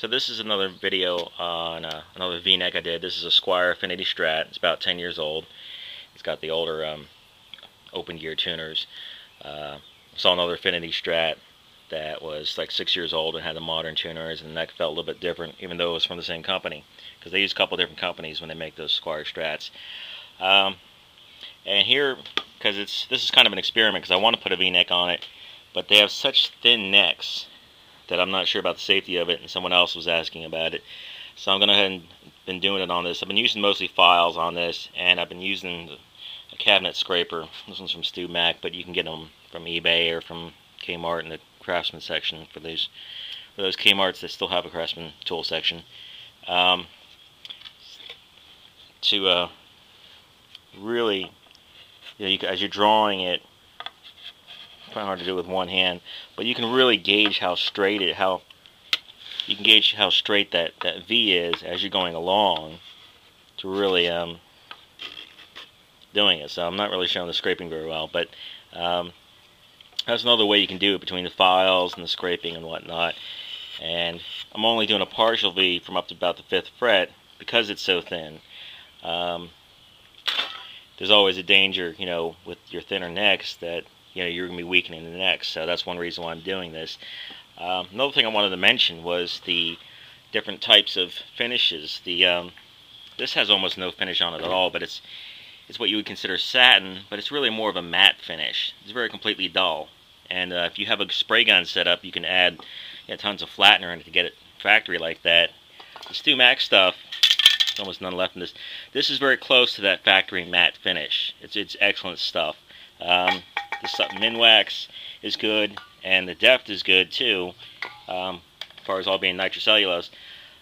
So this is another video on another V-neck I did. This is a Squier Affinity Strat. It's about 10 years old. It's got the older open gear tuners. Saw another Affinity Strat that was like 6 years old and had the modern tuners, and the neck felt a little bit different, even though it was from the same company, because they use a couple different companies when they make those Squier Strats. And here, because this is kind of an experiment, because I want to put a V-neck on it, but they have such thin necks that I'm not sure about the safety of it, and someone else was asking about it. So I'm going to go ahead and been doing it on this. I've been using mostly files on this, and I've been using a cabinet scraper. This one's from Stu Mac, but you can get them from eBay or from Kmart in the Craftsman section for those Kmarts that still have a Craftsman tool section. To really, as you're drawing it, kind of hard to do with one hand, but you can really gauge how straight that V is as you're going along to really doing it. So I'm not really showing the scraping very well, but that's another way you can do it between the files and the scraping and whatnot. And I'm only doing a partial V from up to about the 5th fret because it's so thin. There's always a danger, with your thinner necks that you're going to be weakening the neck, so that's one reason why I'm doing this. Another thing I wanted to mention was the different types of finishes. This has almost no finish on it at all, but it's what you would consider satin, but it's really more of a matte finish. It's very completely dull, and if you have a spray gun set up, you can add tons of flattener in it to get it factory like that. The Stu Mac stuff, there's almost none left in this. This is very close to that factory matte finish. It's excellent stuff. The Minwax is good, and the depth is good too, as far as all being nitrocellulose.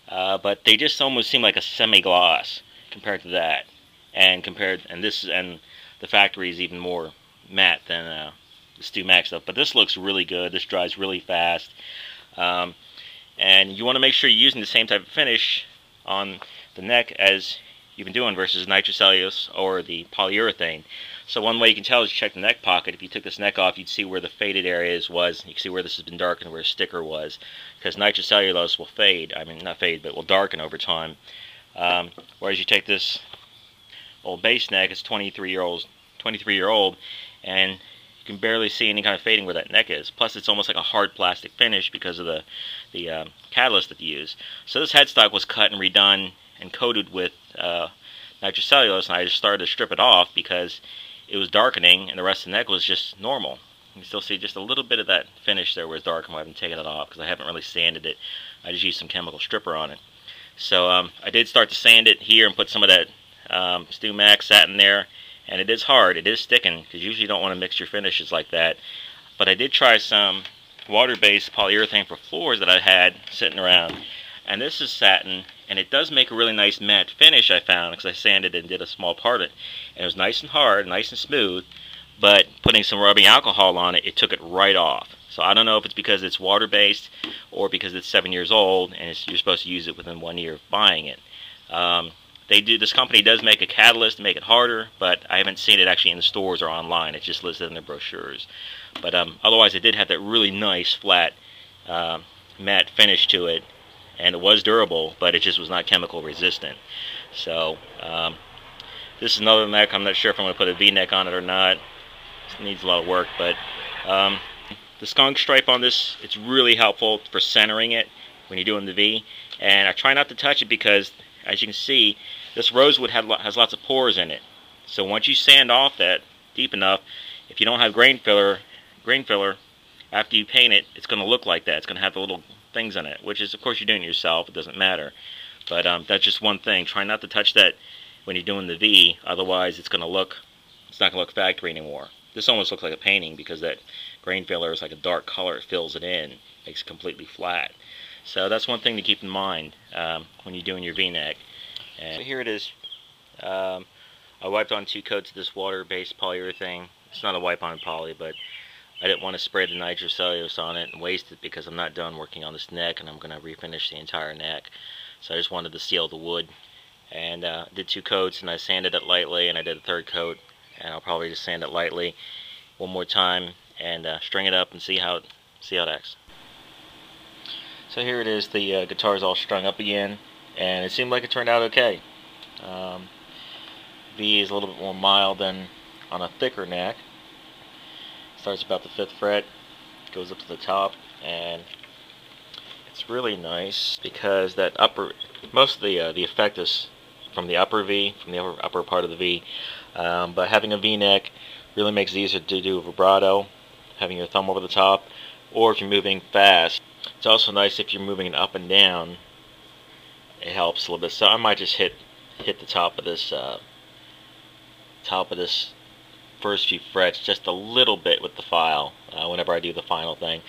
But they just almost seem like a semi-gloss compared to that, and the factory is even more matte than the Stu Mac stuff. But this looks really good. This dries really fast, and you want to make sure you're using the same type of finish on the neck as you've been doing versus nitrocellulose or the polyurethane. So one way you can tell is check the neck pocket. If you took this neck off, you'd see where the faded areas was. You can see where this has been darkened, where a sticker was, because nitrocellulose will fade. I mean, not fade, but will darken over time. Whereas you take this old base neck, it's 23-year-old, and you can barely see any kind of fading where that neck is. Plus, it's almost like a hard plastic finish because of the catalyst that you use. So this headstock was cut and redone and coated with nitrocellulose, and I just started to strip it off because it was darkening and the rest of the neck was just normal. You can still see just a little bit of that finish there where it's dark, and I haven't taken it off because I haven't really sanded it. I just used some chemical stripper on it. So I did start to sand it here and put some of that Stu Mac satin there, and it is hard, it is sticking, because usually you don't want to mix your finishes like that. But I did try some water-based polyurethane for floors that I had sitting around, and this is satin, and it does make a really nice matte finish, I found, because I sanded it and did a small part of it. And it was nice and hard, nice and smooth, but putting some rubbing alcohol on it, it took it right off. So I don't know if it's because it's water-based or because it's 7 years old and you're supposed to use it within 1 year of buying it. This company does make a catalyst to make it harder, but I haven't seen it actually in the stores or online. It's just listed in the brochures. But otherwise, it did have that really nice, flat, matte finish to it. And it was durable, but it just was not chemical resistant. So this is another neck. I'm not sure if I'm going to put a V-neck on it or not. It needs a lot of work, but the skunk stripe on this, it's really helpful for centering it when you're doing the V. And I try not to touch it because, as you can see, this rosewood has lots of pores in it. So once you sand off that deep enough, if you don't have grain filler, after you paint it, it's going to look like that. It's going to have the little things on it, which is, of course, you're doing it yourself. It doesn't matter. But that's just one thing. Try not to touch that when you're doing the V. Otherwise, it's not going to look factory anymore. This almost looks like a painting because that grain filler is like a dark color. It fills it in, makes it completely flat. So that's one thing to keep in mind when you're doing your V-neck. And so here it is. I wiped on 2 coats of this water-based polyurethane. It's not a wipe-on poly, but I didn't want to spray the nitrocellulose on it and waste it because I'm not done working on this neck, and I'm going to refinish the entire neck. So I just wanted to seal the wood, and did 2 coats, and I sanded it lightly, and I did a 3rd coat, and I'll probably just sand it lightly one more time and string it up and see how it acts. So here it is, the guitar's all strung up again, and it seemed like it turned out okay. V is a little bit more mild than on a thicker neck. Starts about the 5th fret, goes up to the top, and it's really nice because that most of the effect is from the upper V, from the upper part of the V. But having a V neck really makes it easier to do vibrato, having your thumb over the top, or if you're moving fast. It's also nice if you're moving it up and down. It helps a little bit. So I might just hit the top of this first few frets just a little bit with the file whenever I do the final thing.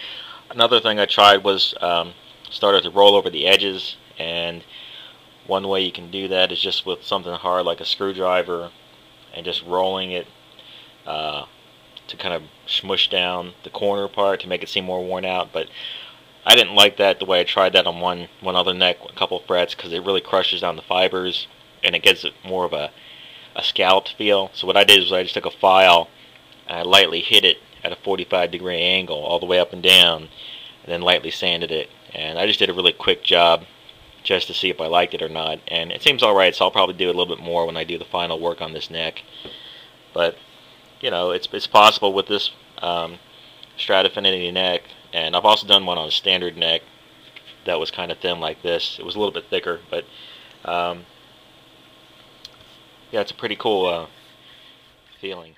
Another thing I tried was started to roll over the edges, and one way you can do that is just with something hard like a screwdriver and just rolling it to kind of smush down the corner part to make it seem more worn out. But I didn't like that the way I tried that on one other neck, a couple frets, because it really crushes down the fibers and it gives it more of a scalloped feel. So what I did was I just took a file and I lightly hit it at a 45-degree angle all the way up and down, and then lightly sanded it. And I just did a really quick job just to see if I liked it or not. And it seems alright, so I'll probably do it a little bit more when I do the final work on this neck. But, you know, it's possible with this Strat Affinity neck. And I've also done one on a standard neck that was kind of thin like this. It was a little bit thicker, but yeah, it's a pretty cool feeling.